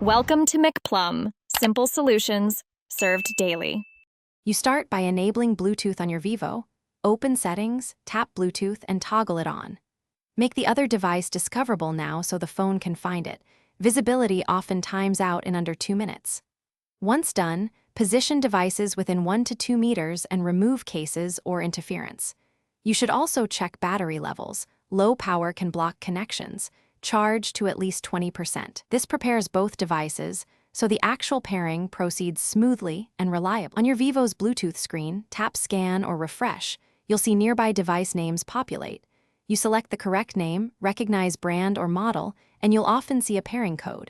Welcome to McPlum, simple solutions served daily. You start by enabling Bluetooth on your Vivo, open Settings, tap Bluetooth, and toggle it on. Make the other device discoverable now so the phone can find it. Visibility often times out in under 2 minutes. Once done, position devices within 1 to 2 meters and remove cases or interference. You should also check battery levels. Low power can block connections. Charge to at least 20%. This prepares both devices, so the actual pairing proceeds smoothly and reliably. On your Vivo's Bluetooth screen, tap Scan or Refresh. You'll see nearby device names populate. You select the correct name, recognize brand or model, and you'll often see a pairing code.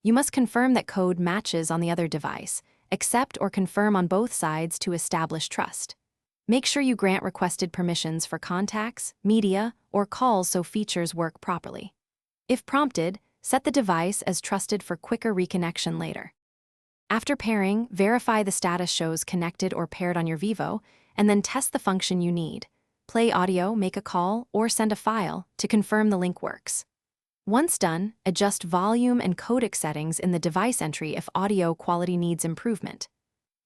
You must confirm that code matches on the other device. Accept or confirm on both sides to establish trust. Make sure you grant requested permissions for contacts, media, or calls so features work properly. If prompted, set the device as trusted for quicker reconnection later. After pairing, verify the status shows connected or paired on your Vivo, and then test the function you need. Play audio, make a call, or send a file to confirm the link works. Once done, adjust volume and codec settings in the device entry if audio quality needs improvement.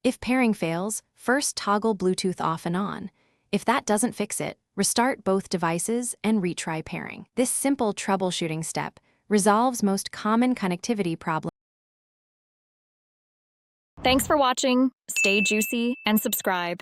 If pairing fails, first toggle Bluetooth off and on. If that doesn't fix it, restart both devices and retry pairing. This simple troubleshooting step resolves most common connectivity problems. Thanks for watching. Stay juicy and subscribe.